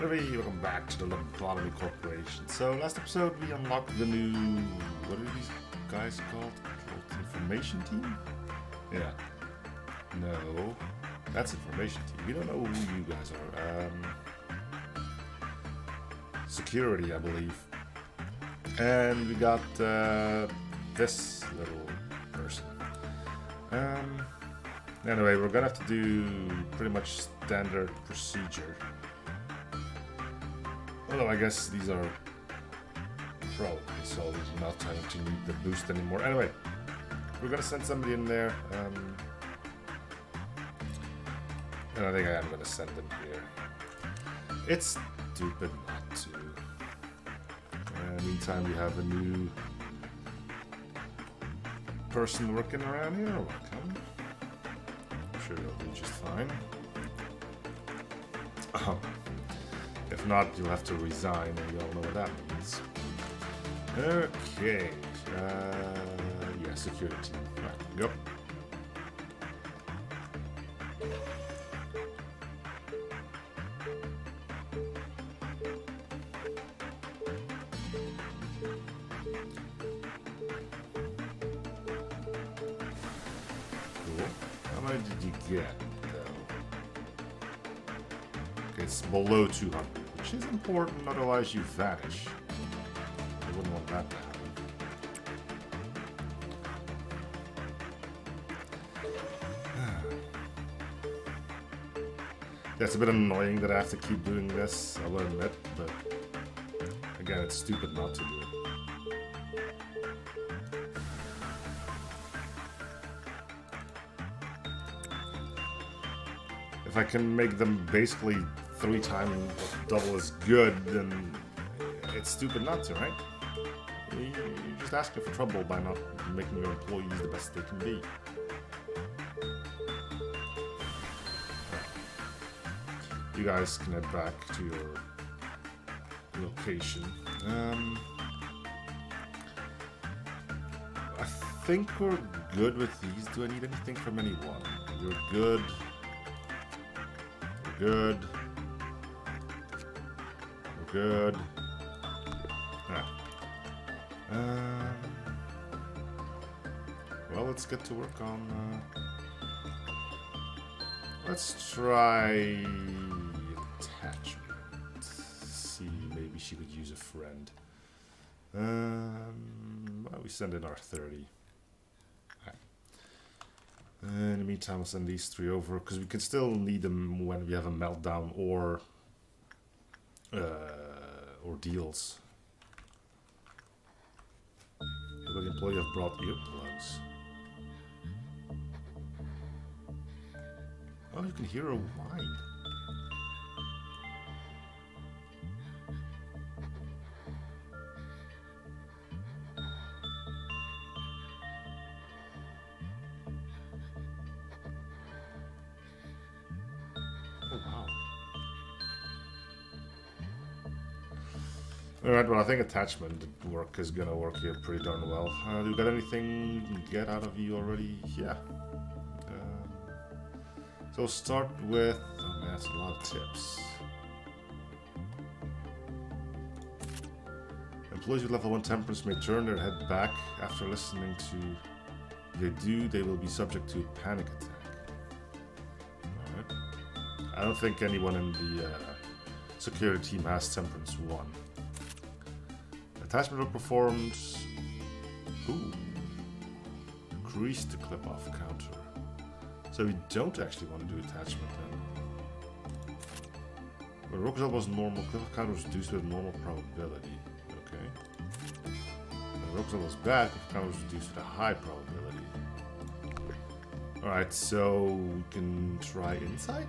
Anyway, welcome back to the Lobotomy Corporation. So, last episode we unlocked the new... what are these guys called? Information team? Yeah. No. That's information team. We don't know who you guys are. Security, I believe. And we got this little person. Anyway, we're gonna have to do pretty much standard procedure. Although I guess these are pro, so we're not trying to need the boost anymore. Anyway, we're gonna send somebody in there. And I think I am gonna send them here. It's stupid not to. Meantime, we have a new person working around here. Welcome. I'm sure they'll do just fine. If not, you'll have to resign, and you all know what that means. Okay. Yeah, security. Right, go. Cool. How many did you get, though? Okay, it's below 200. Which is important, otherwise you vanish. I wouldn't want that to happen. Yeah, it's a bit annoying that I have to keep doing this, I'll admit, but again, it's stupid not to do it. If I can make them basically 3 times double as good, then it's stupid not to, right? You're just asking for trouble by not making your employees the best they can be. You guys can head back to your location. I think we're good with these. Do I need anything from anyone? You're good. We're good. Good. Alright. Well, let's get to work on... let's try... attachment. See, maybe she could use a friend. Well, we send in our 30. Right. In the meantime, I'll send these 3 over, because we can still need them when we have a meltdown or ordeals. The employee have brought earplugs. Oh, you can hear a whine. Alright, well I think attachment work is gonna work here pretty darn well. Do you got anything you can get out of you already? Yeah. So start with... oh man, that's a lot of tips. Employees with level 1 temperance may turn their head back after listening to... if they do, they will be subject to a panic attack. Alright. I don't think anyone in the security team has temperance 1. Attachment work performed. Ooh. Increase the clip off counter. So we don't actually want to do attachment then. When rope result was normal, clip off counter was reduced with normal probability. Okay. When rope result was bad, clip off counter was reduced with a high probability. Alright, so we can try insight?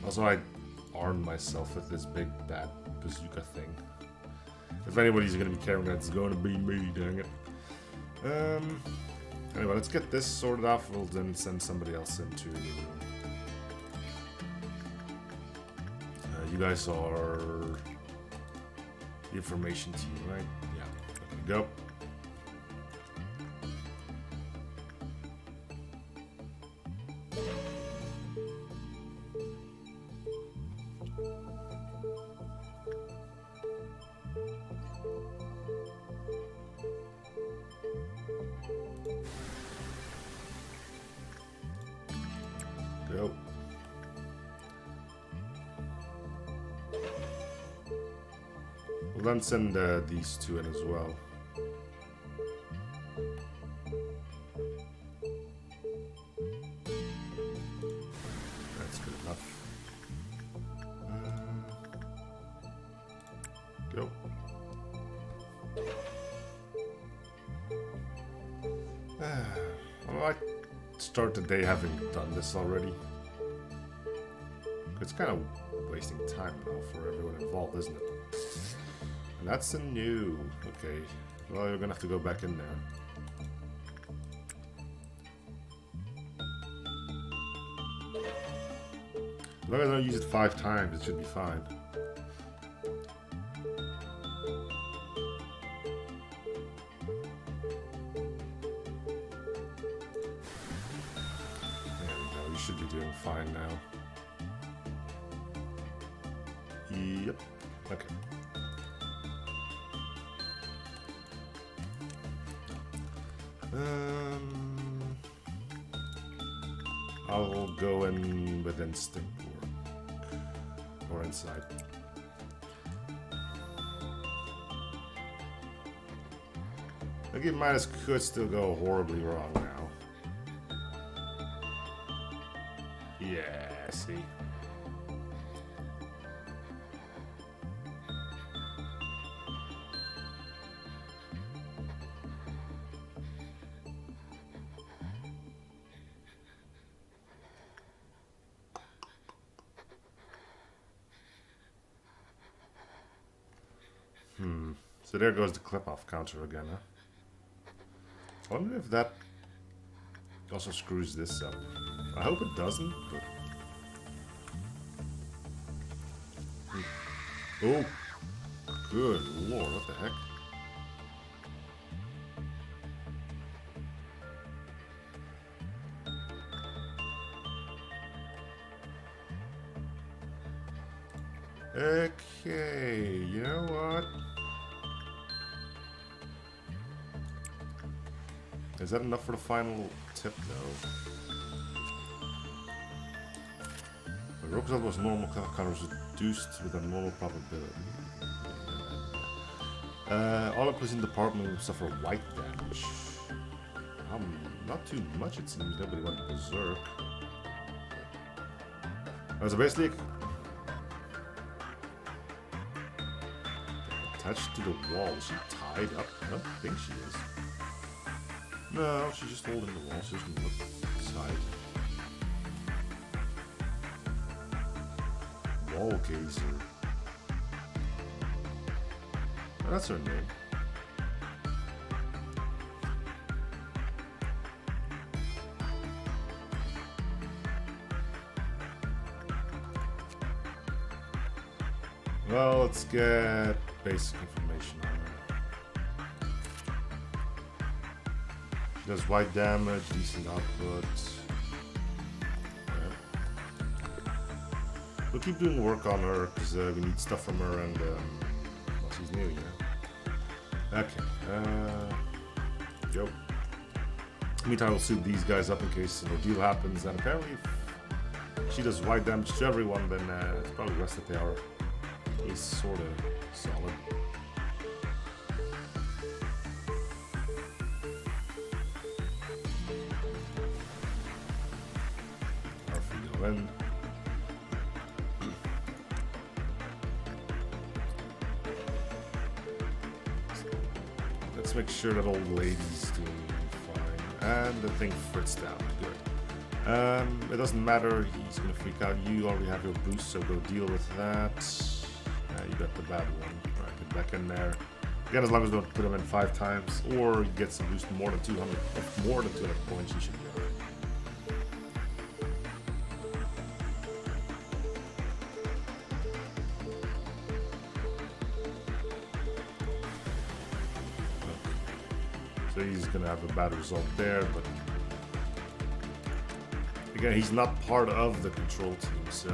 Also, I armed myself with this big bad bazooka thing. If anybody's gonna be carrying that, it's gonna be me, dang it. Anyway, let's get this sorted off. We'll then send somebody else into the room. You guys are the information team, right? Yeah. Okay, go. then send these two in as well. That's good enough. Go. I might start the day having done this already. It's kind of wasting time now for everyone involved, isn't it? And that's a new. Okay. Well, you're gonna have to go back in there. As long as I don't use it 5 times, it should be fine. There we go. You should be doing fine now. Yep. Okay. I'll go in with instinct or inside. I think minus could still go horribly wrong now. Yeah, see. So there goes the clip-off counter again, huh? I wonder if that also screws this up. I hope it doesn't, but... Oh! Good lord, what the heck? Okay, you know what? Is that enough for the final tip, though? The result was normal counters reduced with a normal probability. All opposing department will suffer white damage. Not too much, it seems. Nobody went berserk. So basically, attached to the wall. Is she tied up? I don't think she is. No, she's just holding the wall, so she's gonna look inside. Wall gazer. Oh, that's her name. Well, let's get basic information on her. She does white damage, decent output. Yeah. We'll keep doing work on her because we need stuff from her, and well, she's new, yeah. Okay. Go. Meantime, we'll suit these guys up in case an ordeal happens, and apparently if she does white damage to everyone, then it's probably the rest that they are at least sort of solid. Off we go in. Let's make sure that old lady's doing fine. And the thing fritzed out. Good. It doesn't matter, he's gonna freak out. You already have your boost, so go deal with that. You got the bad one. Alright, get back in there. Again, as long as you don't put him in 5 times, or you get some boost more than 200, more than 200 points, you should be alright. So he's gonna have a bad result there, but again, he's not part of the control team, so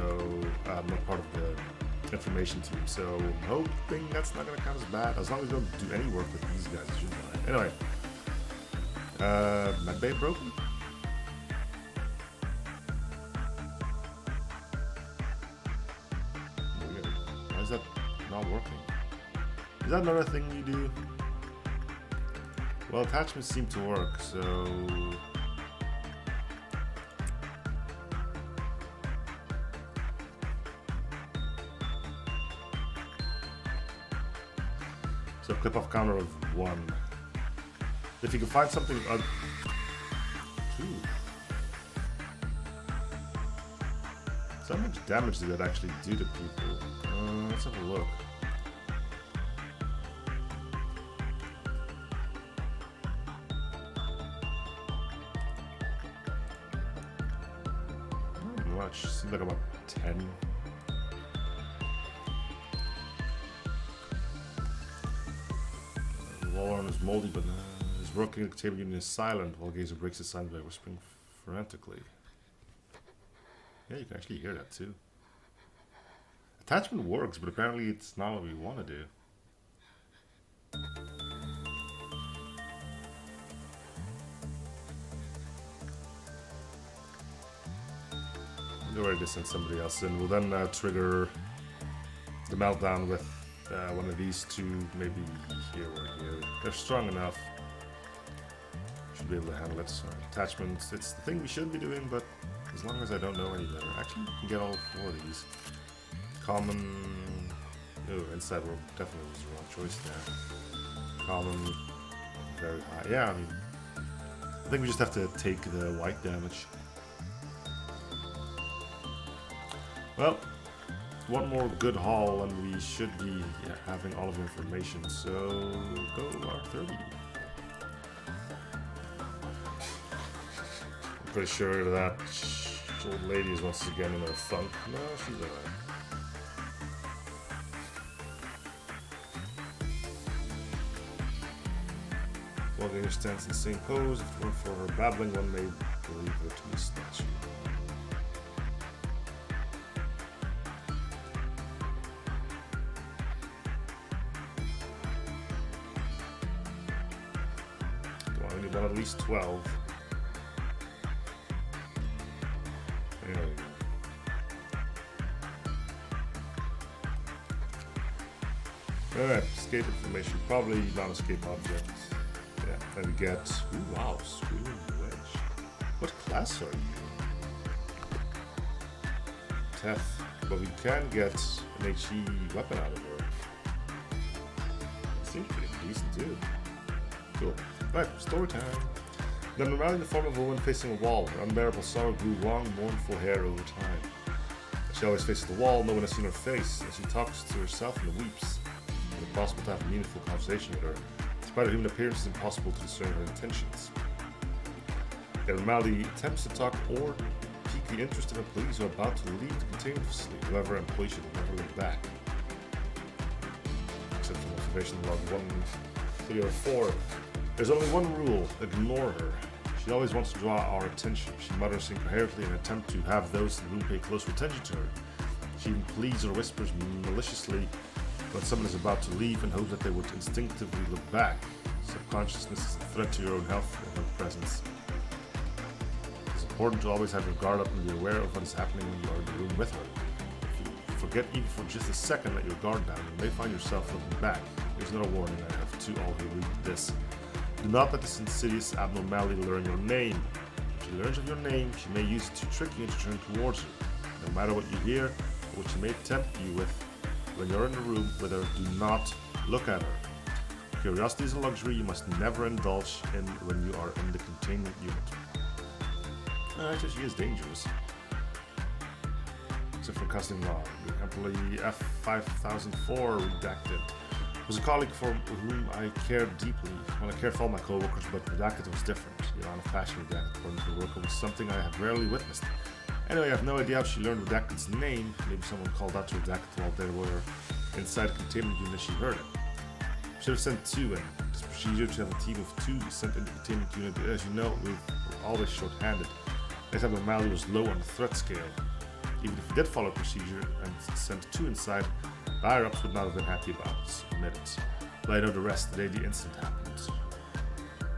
not part of the information team, so I'm hoping that's not gonna count as bad. As long as you don't do any work with these guys, it should be fine. Anyway, medbay broken. Weird. Why is that not working? Is that another thing you do? Well, attachments seem to work, so... So clip-off counter of 1. If you can find something... So how much damage did that actually do to people? Let's have a look. Not much. Seems like about 10. The wall arm is moldy, but his working table unit is silent while Gazer breaks his silence by whispering frantically. Yeah, you can actually hear that too. Attachment works, but apparently it's not what we want to do. We'll already send somebody else in. We'll then trigger the meltdown with one of these two, maybe here or here. They're strong enough. Should be able to handle it. So, attachments, it's the thing we should be doing, but as long as I don't know any better. Actually, you can get all 4 of these. Common... Oh, inside world definitely was the wrong choice there. Common... Very high. Yeah, I mean... I think we just have to take the white damage. Well, one more good haul and we should be having all of the information. So, go R30. I'm pretty sure that old lady is once again in her funk. No, she's alright. Walking her stands in the same pose. If it weren't for her babbling, one may believe her to be a statue. Well, we need about at least 12. There we go. Alright, escape information. Probably non-escape object. Yeah, and we get... Ooh, wow, Screaming Wedge. What class are you? Tef. But we can get an HE weapon out of her. Seems pretty decent too. Cool. Right, story time. The abnormality in the form of a woman facing a wall. Her unbearable sorrow grew long, mournful hair over time. She always faces the wall, no one has seen her face, and she talks to herself and weeps. It's impossible to have a meaningful conversation with her. Despite her human appearance, it's impossible to discern her intentions. The abnormality attempts to talk or pique the interest of employees who are about to leave the containment facility. However, employees should never look back. Except for observation log 134. There's only one rule: ignore her. She always wants to draw our attention. She mutters incoherently in an attempt to have those in the room pay closer attention to her. She even pleads or whispers maliciously when someone is about to leave and hopes that they would instinctively look back. Subconsciousness is a threat to your own health in her presence. It's important to always have your guard up and be aware of what is happening when you are in the room with her. If you forget even for just a second, let your guard down, you may find yourself looking back. Here's another warning I have to all who read this. Do not let this insidious abnormality learn your name. If she learns of your name, she may use it to trick you into turning towards you. No matter what you hear, or what she may tempt you with, when you're in the room with her, do not look at her. Curiosity is a luxury you must never indulge in when you are in the containment unit. Actually, she is dangerous. Except for custom law. Employee F5004 redacted. Was a colleague for whom I cared deeply. Well, I cared for all my co-workers, but redacted was different. The amount of passion redacted according to the worker was something I have rarely witnessed. Anyway, I have no idea how she learned Redacted's name. Maybe someone called out to Redacted while they were inside the containment unit. She heard it. Should have sent 2 in. It's procedure to have a team of 2 sent into the containment unit, but as you know, we're always short-handed. This abnormality was low on the threat scale. Even if we did follow procedure and sent 2 inside, the higher-ups would not have been happy about it. Admit it. But I know the rest the day the incident happened.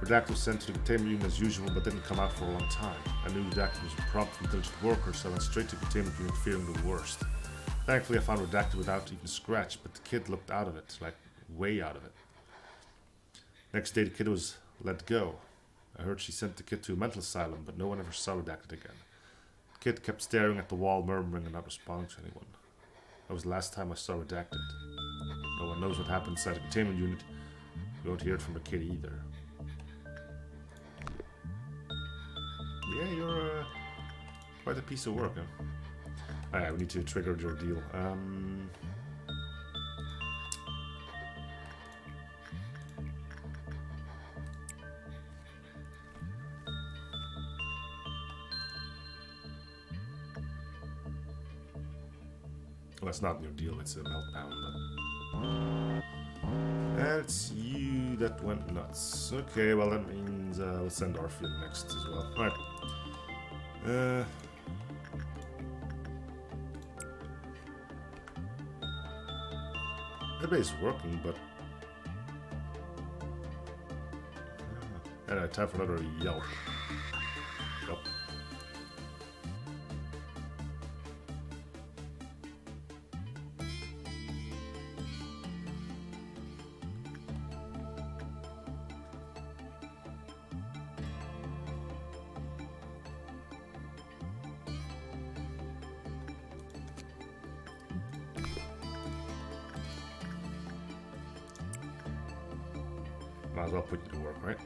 Redacted was sent to the containment unit as usual, but didn't come out for a long time. I knew Redacted was a prompt and diligent worker, so I went straight to the containment unit fearing the worst. Thankfully, I found Redacted without even a scratch, but the kid looked out of it, like way out of it. Next day the kid was let go. I heard she sent the kid to a mental asylum, but no one ever saw Redacted again. The kid kept staring at the wall, murmuring and not responding to anyone. That was the last time I saw Redacted. No one knows what happened inside the containment unit. You won't hear it from the kid either. Yeah, you're quite a piece of work, huh? Oh, yeah, we need to trigger your deal. Well, it's not your deal, it's a meltdown. And it's you that went nuts. Okay, well that means we'll send Orpheum next as well. Alright. Everybody's working, but... Anyway, time for another yelp. Yep. Might as well put you to work, right?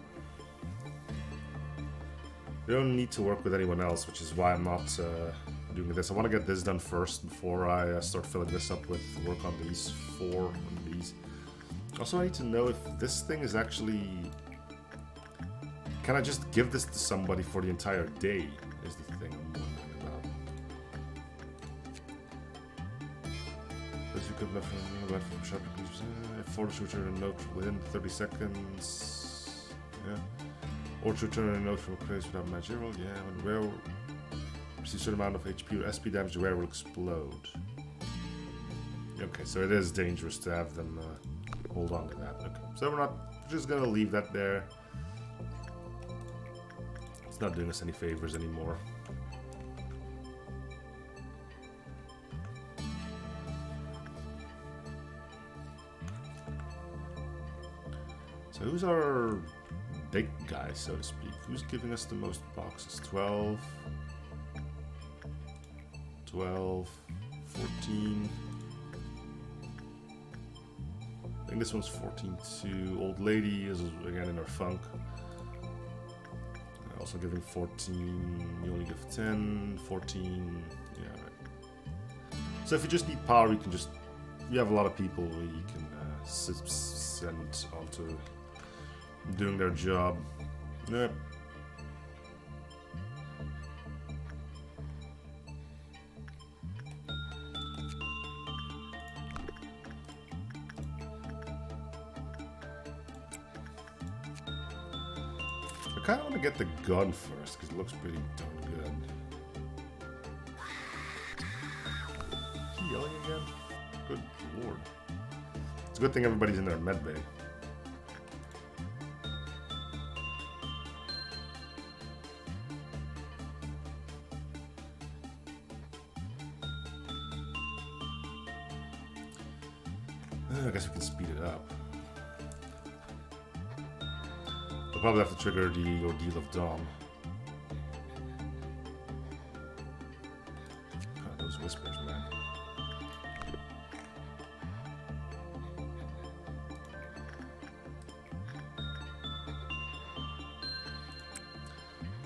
We don't need to work with anyone else, which is why I'm not doing this. I want to get this done first before I start filling this up with work on these 4 of these. Also, I need to know if this thing is actually... Can I just give this to somebody for the entire day, is the thing I'm wondering about. You could left from sharp forward to return a note within 30 seconds. Yeah. Or to return a note from a place without managerial. Yeah, when Whail receives a certain amount of HP or SP damage, the Whail will explode. Okay, so it is dangerous to have them hold on to that. Okay, so we're just gonna leave that there. It's not doing us any favors anymore. So who's our big guy, so to speak? Who's giving us the most boxes? 12, 12, 14. I think this one's 14 too. Old lady is again in her funk. Also giving 14. You only give 10, 14. Yeah, right. So if you just need power, you can just. You have a lot of people you can send onto doing their job. Yep. I kind of want to get the gun first because it looks pretty darn good. Is he yelling again? Good lord. It's a good thing everybody's in their med bay. I guess we can speed it up. We'll probably have to trigger the Ordeal of Dawn. God, those whispers, man.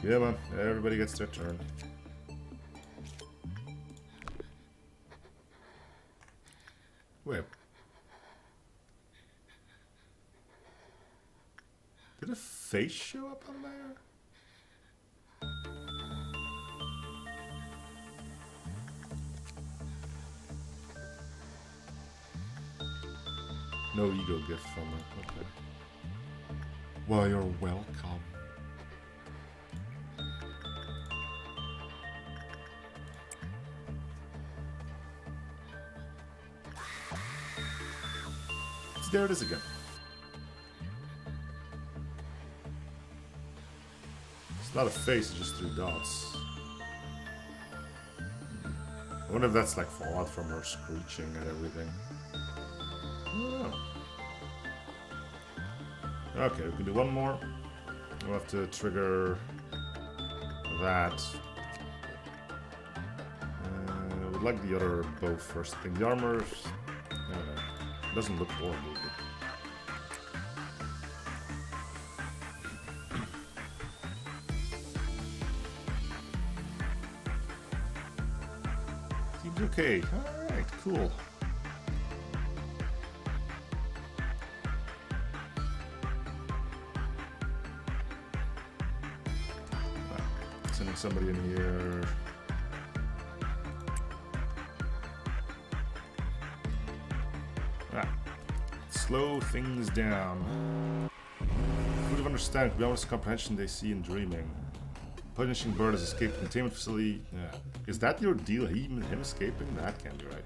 Yeah, man. Everybody gets their turn. Wait. Did a face show up on there? No ego gift from it. Okay. Well, you're welcome. There it is again. It's not a face, it's just 3 dots. I wonder if that's like fallout from her screeching and everything. I don't know. Okay, we can do one more. We'll have to trigger that. We'd like the other bow first. I think the armor, I don't know, doesn't look horrible. Seems okay. Alright, cool. Sending somebody in here. Slow things down. Food of understanding, beyond his comprehension, they see in dreaming. Punishing bird has escaped containment facility. Yeah. Is that your deal? Him escaping? That can't be right.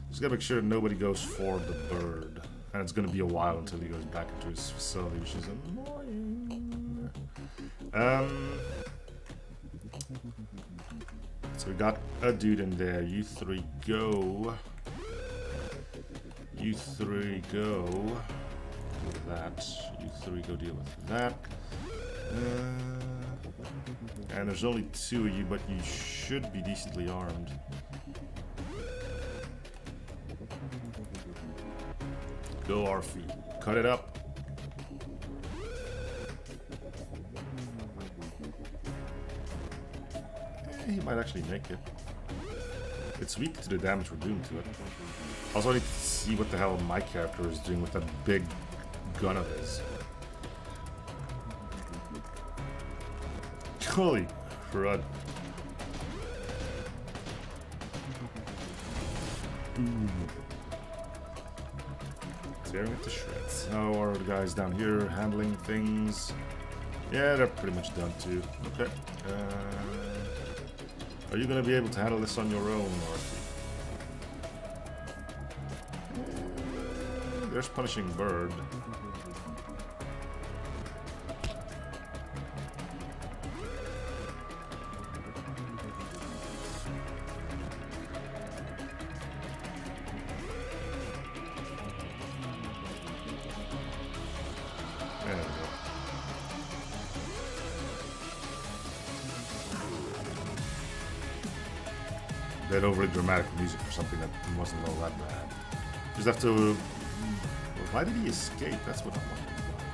Just gotta make sure nobody goes for the bird. And it's gonna be a while until he goes back into his facility, which is annoying. So we got a dude in there. You three go. You three go deal with that. You three go deal with that. And there's only two of you, but you should be decently armed. Go, Arfie. Cut it up. He might actually make it. It's weak to the damage we're doing to it. Also, I need to see what the hell my character is doing with that big gun of his. Holy crud. Tearing it to shreds. How are the guys down here handling things? Yeah, they're pretty much done too. Okay. Are you going to be able to handle this on your own, Arthur? There's punishing bird. There we go. That overly dramatic music or something that wasn't all that bad. Just have to. Well, why did he escape? That's what I'm wondering about.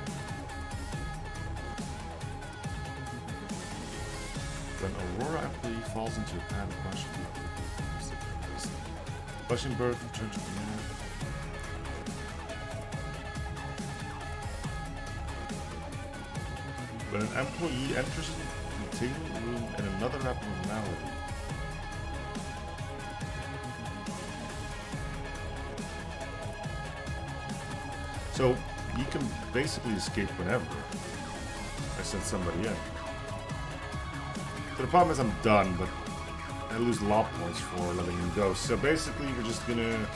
When Aurora employee falls into a panic, Blushing bird returns to the man. When an employee enters the containment room in another abnormality. So, you can basically escape whenever I send somebody in. So the problem is I'm done, but I lose law points for letting him go. So basically we're just gonna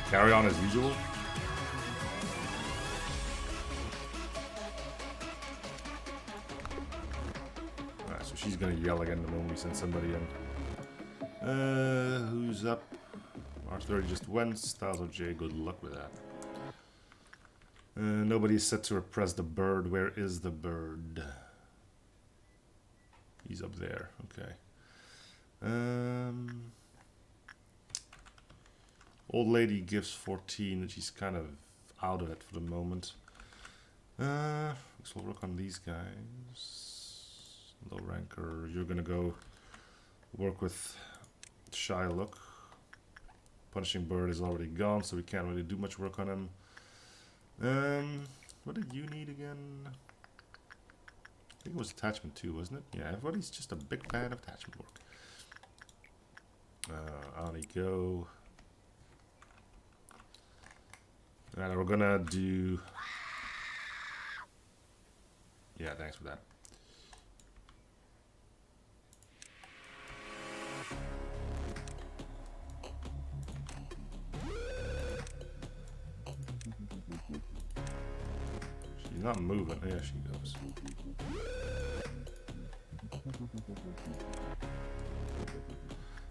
carry on as usual. Alright, so she's gonna yell again the moment we send somebody in. Who's up? R30 just went. Styles of J, good luck with that. Nobody's set to repress the bird. Where is the bird? He's up there. Okay. Old lady gives 14, and she's kind of out of it for the moment. Guess we'll work on these guys. Low ranker, you're gonna go work with Shy Look. Punishing bird is already gone, so we can't really do much work on him. What did you need again? I think it was attachment 2, wasn't it? Yeah, everybody's just a big fan of attachment work. On you go. And we're gonna do. Yeah, thanks for that. She's not moving. There she goes.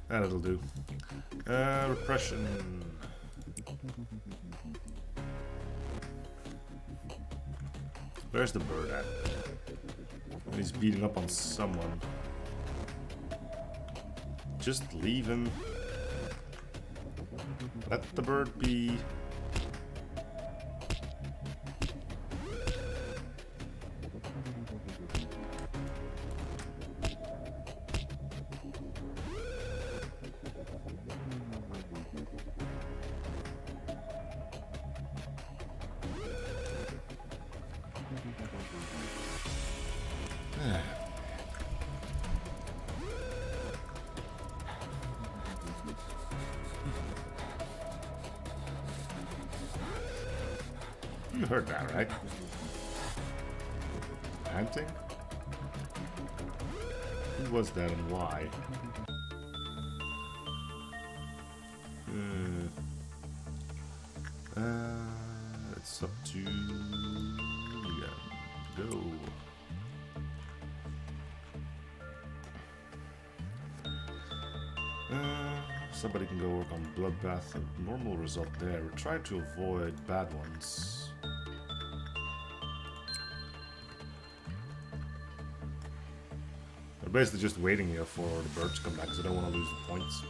That'll do. Repression. Where's the bird at? And he's beating up on someone. Just leave him. Let the bird be. You heard that, right? Panting? Who was that and why? It's up to go. Somebody can go work on bloodbath. A normal result there. We're trying to avoid bad ones. We're basically just waiting here for the birds to come back because I don't want to lose the points.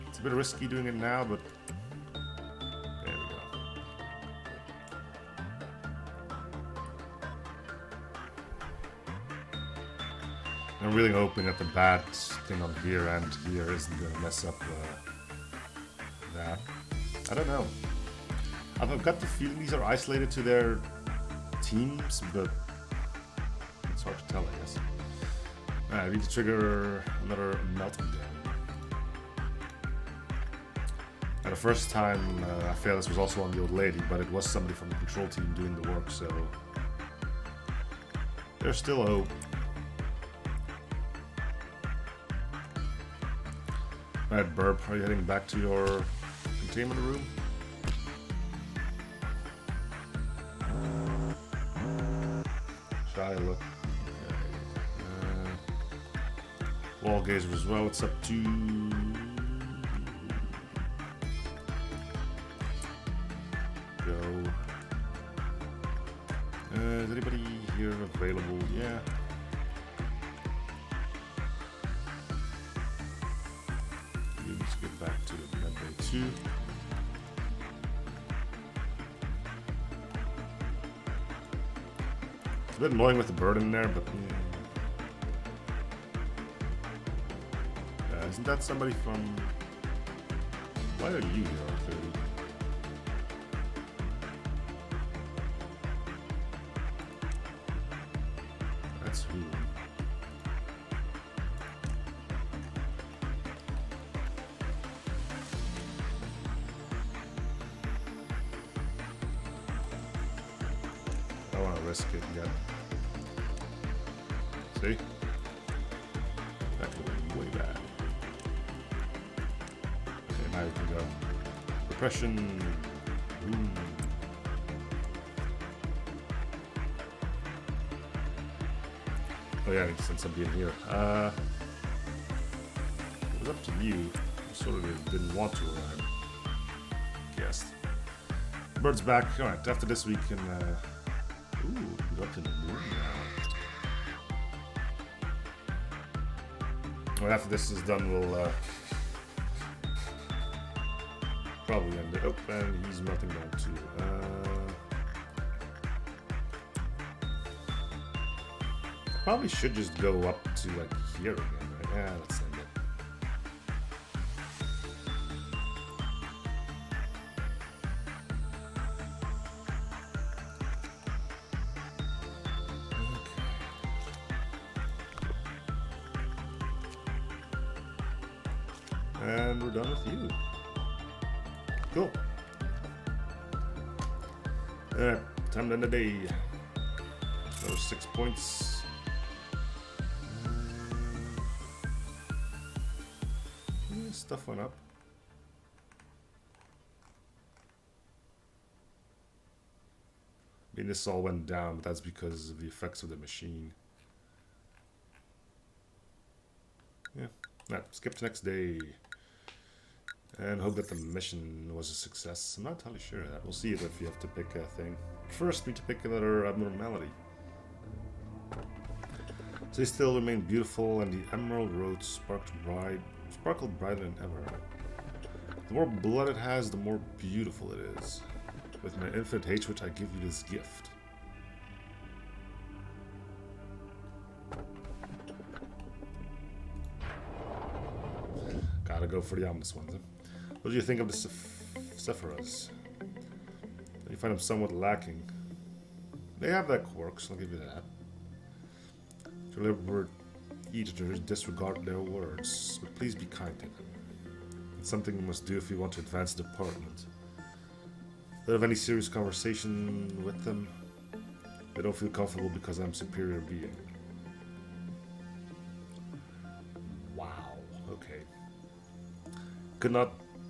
It's a bit risky doing it now, but there we go. I'm really hoping that the bad thing on here and here isn't going to mess up that. I don't know. I've got the feeling these are isolated to their teams, but it's hard to tell, I guess. I need to trigger another melting down. And the first time I failed, this was also on the old lady, but it was somebody from the control team doing the work, so there's still hope. Alright, Burp, are you heading back to your containment room? Shy look. Wall gazer as well, it's up to... go. Is anybody here available? Yeah. You need to get back to the medbay 2. It's a bit annoying with the bird in there, but isn't that somebody from... Why are you here, Arthur? That's who. I don't want to risk it yet. See? That could be way bad. Okay, now you can go. Repression. Ooh. Oh yeah, I need to send somebody in here. It was up to you. You sort of didn't want to arrive. Guessed. Bird's back. Alright, after this we can... Ooh, go up to the moon now. Well, after this is done, we'll probably end it. Oh, and he's melting down too. Probably should just go up to like here again, right? Yeah, let's end it. And we're done with you. Cool. Alright, time to end the day. Another 6 points. Stuff went up. I mean, this all went down, but that's because of the effects of the machine. Yeah. Right, skip to next day. And hope that the mission was a success. I'm not entirely sure of that. We'll see it if you have to pick a thing. First, we need to pick another abnormality. So they still remain beautiful, and the emerald road sparkled brighter than ever. The more blood it has, the more beautiful it is. With my infinite hatred, I give you this gift. Gotta go for the ominous ones, huh? What do you think of the Sephiroths? You find them somewhat lacking. They have their quirks, I'll give you that. Deliberate eaters disregard their words, but please be kind to them. It's something we must do if we want to advance the department. Don't have any serious conversation with them. They don't feel comfortable because I'm a superior being. Wow, okay.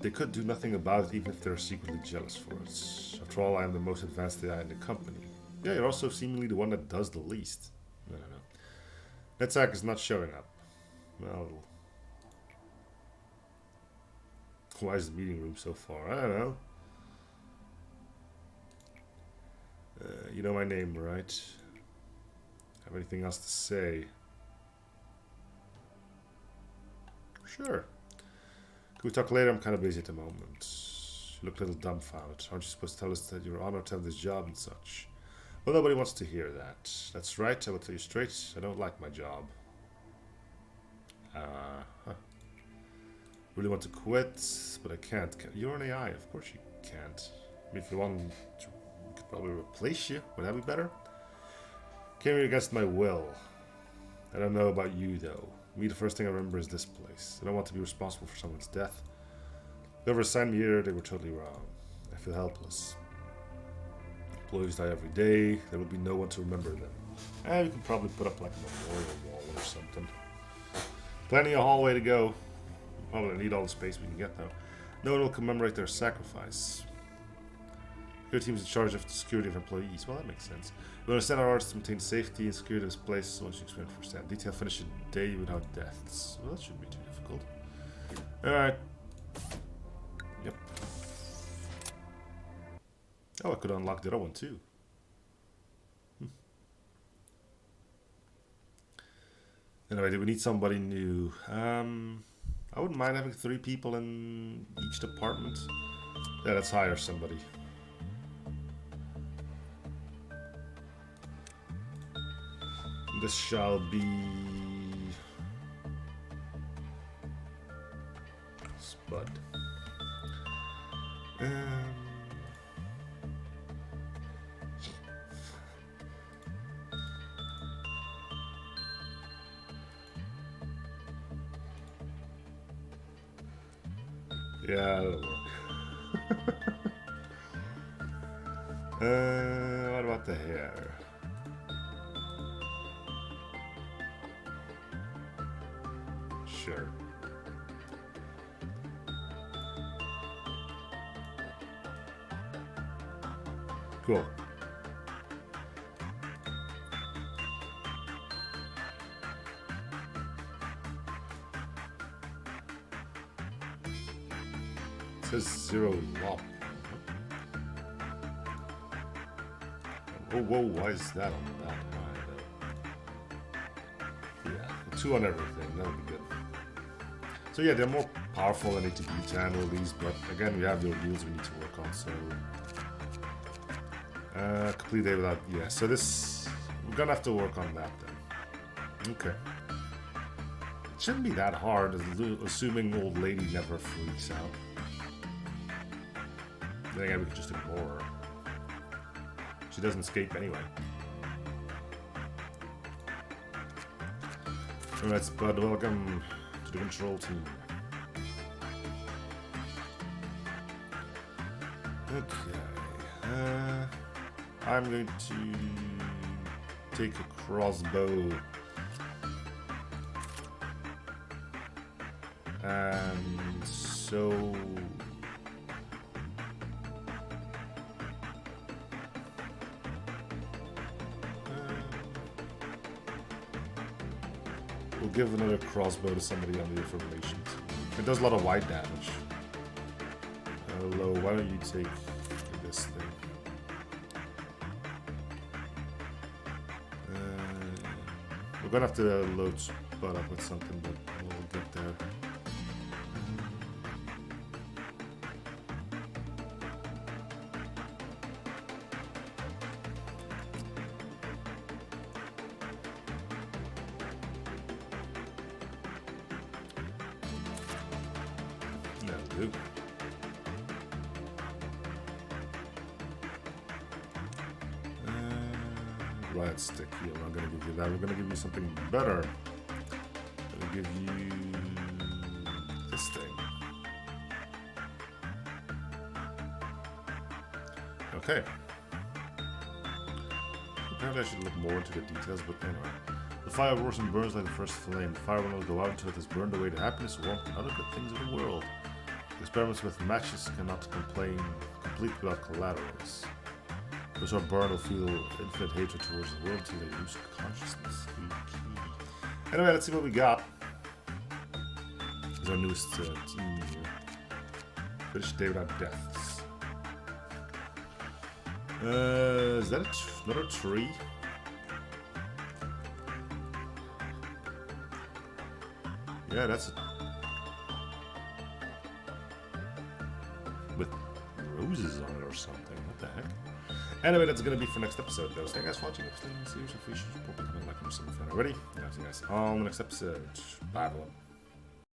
They could do nothing about it even if they're secretly jealous for us. After all, I am the most advanced AI in the company. Yeah, you're also seemingly the one that does the least. I don't know. Netzak is not showing up. Well, why is the meeting room so far? I don't know. You know my name, right? Have anything else to say? Sure. Can we talk later? I'm kind of busy at the moment. You look a little dumbfounded. Aren't you supposed to tell us that you're honored to have this job and such? Well, nobody wants to hear that. That's right, I will tell you straight. I don't like my job. Really want to quit, but I can't. You're an AI, of course you can't. I mean, if you want to, we could probably replace you. Would that be better? Came here against my will. I don't know about you, though. Me, the first thing I remember is this place. I don't want to be responsible for someone's death. Whoever assigned me here, they were totally wrong. I feel helpless. Employees die every day. There will be no one to remember them. And we can probably put up like a memorial wall or something. Plenty of hallway to go. We'll probably need all the space we can get, though. No one will commemorate their sacrifice. Your team's in charge of the security of employees. Well, that makes sense. We understand our orders to maintain safety and security of this place once you experience firsthand. Detail finish a day without deaths. Well, that shouldn't be too difficult. Alright. Yep. Oh, I could unlock the other one too. Anyway, do we need somebody new? I wouldn't mind having 3 people in each department. Yeah, let's hire somebody. This shall be Spud. Yeah, that'll work. What about the hair? Sure. Cool. It says 0 lop. Whoa, why is that on that high? Yeah, 2 on everything, that would be good. So yeah, they're more powerful and need to be to handle these, but again, we have the ordeals we need to work on, so... complete day without... Yeah, so this... We're gonna have to work on that then. Okay. It shouldn't be that hard, assuming old lady never freaks out. Then again, we can just ignore her. She doesn't escape anyway. Alright, Spud, welcome to the control team. Okay. I'm going to take a crossbow. And so... We'll give another crossbow to somebody on the affirmations. It does a lot of wide damage. Hello, why don't you take this thing? We're gonna have to load Spud up with something, but we'll get there. That'll do. Riot stick. Yeah, we're not gonna give you that. We're gonna give you something better. We're gonna give you this thing. Okay. Apparently I should look more into the details, but anyway. The fire roars and burns like the first flame. The fire will not go out until it has burned away the happiness, warmth, and other good things of the world. Experiments with matches cannot complete without collaterals. Those who are burned will feel infinite hatred towards the world until they lose consciousness. Anyway, let's see what we got. This is our newest team here. British Day Without Deaths. Is that another tree? Yeah, that's it. With roses on it or something. What the heck? Anyway, that's gonna be for next episode, though. So thank you guys for watching. If you like, comment, like, and subscribe already. Yeah, see you guys on the next episode. Bye, everyone.